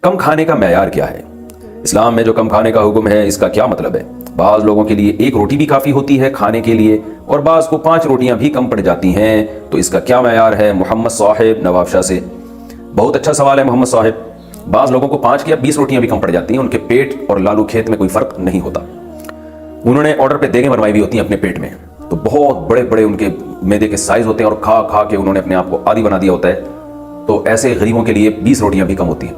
کم کھانے کا معیار کیا ہے؟ اسلام میں جو کم کھانے کا حکم ہے اس کا کیا مطلب ہے؟ بعض لوگوں کے لیے ایک روٹی بھی کافی ہوتی ہے کھانے کے لیے اور بعض کو 5 روٹیاں بھی کم پڑ جاتی ہیں، تو اس کا کیا معیار ہے؟ محمد صاحب نواب شاہ سے۔ بہت اچھا سوال ہے محمد صاحب۔ بعض لوگوں کو 5 یا 20 روٹیاں بھی کم پڑ جاتی ہیں، ان کے پیٹ اور لالو کھیت میں کوئی فرق نہیں ہوتا۔ انہوں نے آرڈر پہ دیگیں بنوائی بھی ہوتی ہیں اپنے پیٹ میں، تو بہت بڑے بڑے ان کے معدے کے سائز ہوتے ہیں اور کھا کھا کے انہوں نے اپنے آپ کو عادی بنا دیا ہوتا ہے، تو ایسے غریبوں کے لیے 20 روٹیاں بھی کم ہوتی ہیں۔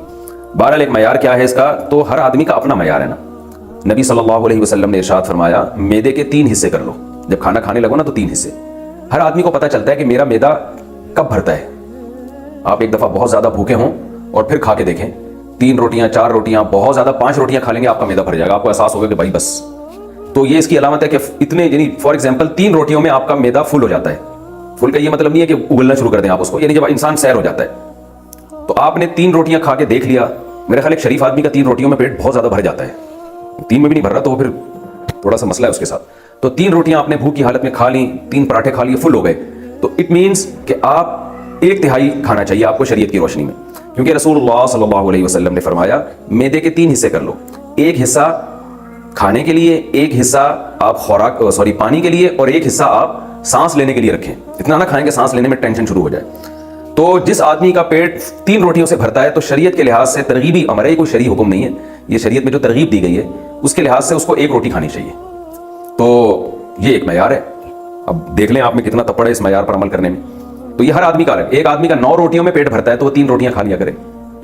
بہرحال ایک معیار کیا ہے اس کا؟ تو ہر آدمی کا اپنا معیار ہے نا۔ نبی صلی اللہ علیہ وسلم نے ارشاد فرمایا معدے کے 3 حصے کر لو، جب کھانا کھانے لگو نا تو 3 حصے۔ ہر آدمی کو پتہ چلتا ہے کہ میرا معدہ کب بھرتا ہے۔ آپ ایک دفعہ بہت زیادہ بھوکے ہوں اور پھر کھا کے دیکھیں، 3 روٹیاں 4 روٹیاں بہت زیادہ 5 روٹیاں کھا لیں گے، آپ کا معدہ بھر جائے گا، آپ کو احساس ہوگا کہ بھائی بس۔ تو یہ اس کی علامت ہے کہ اتنے یعنی فار ایگزامپل 3 روٹیوں میں آپ کا معدہ فل ہو جاتا ہے۔ فل کا یہ مطلب نہیں ہے کہ اگلنا شروع کر دیں آپ اس کو، یعنی جب انسان سیر ہو جاتا ہے۔ تو آپ نے 3 روٹیاں کھا کے دیکھ لیا، میرے خیال ایک شریف آدمی کا 3 روٹیوں میں پیٹ بہت زیادہ بھر جاتا ہے، 3 میں بھی نہیں بھر رہا تو پھر تھوڑا سا مسئلہ ہے اس کے ساتھ۔ تو 3 روٹیاں آپ نے بھوک کی حالت میں کھا لیں، 3 پراٹھے کھا لیے، فل ہو گئے، تو اٹ مینس کہ آپ 1/3 کھانا چاہیے آپ کو شریعت کی روشنی میں، کیونکہ رسول اللہ صلی اللہ علیہ وسلم نے فرمایا معدے کے 3 حصے کر لو، ایک حصہ کھانے کے لیے، ایک حصہ آپ پانی کے لیے، اور ایک حصہ آپ سانس لینے کے لیے رکھیں۔ اتنا نہ کھائیں کہ سانس لینے میں ٹینشن شروع ہو جائے۔ تو جس آدمی کا پیٹ 3 روٹیوں سے بھرتا ہے تو شریعت کے لحاظ سے ترغیبی امر ہے، کوئی شرعی حکم نہیں ہے، یہ شریعت میں جو ترغیب دی گئی ہے اس کے لحاظ سے اس کو 1 روٹی کھانی چاہیے۔ تو یہ ایک معیار ہے، اب دیکھ لیں آپ میں کتنا تپڑ ہے اس معیار پر عمل کرنے میں۔ تو یہ ہر آدمی کا الگ، ایک آدمی کا 9 روٹیوں میں پیٹ بھرتا ہے تو وہ 3 روٹیاں کھا لیا کرے،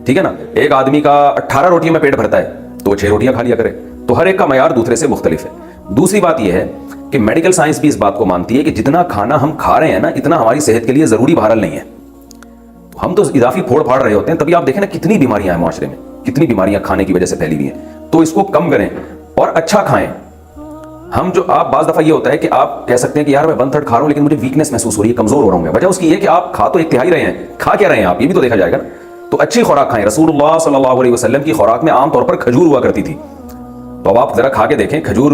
ٹھیک ہے نا۔ ایک آدمی کا 18 روٹیوں میں پیٹ بھرتا ہے تو وہ 6 روٹیاں کھا لیا کرے۔ تو ہر ایک کا معیار دوسرے سے مختلف ہے۔ دوسری بات یہ ہے کہ میڈیکل سائنس بھی اس بات کو مانتی ہے کہ جتنا کھانا ہم کھا رہے ہیں نا اتنا ہماری صحت کے لیے ضروری بہرحال نہیں ہے۔ ہم تو اضافی پھوڑ پھاڑ رہے ہوتے ہیں، تبھی آپ دیکھیں نا کتنی بیماریاں ہیں معاشرے میں، کتنی بیماریاں کھانے کی وجہ سے پھیلی ہوئی ہیں۔ تو اس کو کم کریں اور اچھا کھائیں۔ ہم جو آپ بعض دفعہ یہ ہوتا ہے کہ آپ کہہ سکتے ہیں کہ یار میں 1/3 کھا رہا ہوں لیکن مجھے ویکنس محسوس ہو رہی ہے، کمزور ہو رہا ہوں میں، وجہ اس کی یہ کہ آپ کھا تو 1/3 رہے ہیں، کھا کیا رہے ہیں آپ، یہ بھی تو دیکھا جائے گا نا۔ تو اچھی خوراک کھائیں۔ رسول اللہ صلی اللہ علیہ وسلم کی خوراک میں عام طور پر کھجور ہوا کرتی تھی، تو اب آپ ذرا کھا کے دیکھیں، کھجور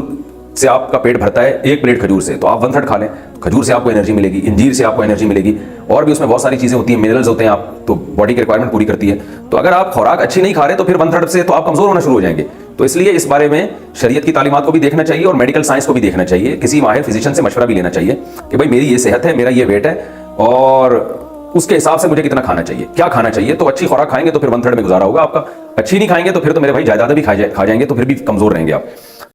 سے آپ کا پیٹ بھرتا ہے، 1 پلیٹ کھجور سے، تو آپ 1/3 کھا لیں، کھجور سے آپ کو انرجی ملے گی، انجیر سے آپ کو انرجی ملے گی، اور بھی اس میں بہت ساری چیزیں ہوتی ہیں، منرلز ہوتے ہیں، آپ تو باڈی کی ریکوائرمنٹ پوری کرتی ہے۔ تو اگر آپ خوراک اچھی نہیں کھا رہے تو پھر 1/3 سے تو آپ کمزور ہونا شروع ہو جائیں گے۔ تو اس لیے اس بارے میں شریعت کی تعلیمات کو بھی دیکھنا چاہیے اور میڈیکل سائنس کو بھی دیکھنا چاہیے، کسی ماہر فزیشین سے مشورہ بھی لینا چاہیے کہ بھائی میری یہ صحت ہے، میرا یہ ویٹ ہے، اور اس کے حساب سے مجھے کتنا کھانا چاہیے، کیا کھانا چاہیے۔ تو اچھی خوراک کھائیں گے تو پھر 1/3 میں گزارا ہوگا آپ کا، اچھی نہیں کھائیں گے تو پھر تو میرے بھائی جائیدادیں بھی کھا جائیں گے، تو پھر بھی کمزور رہیں گے آپ۔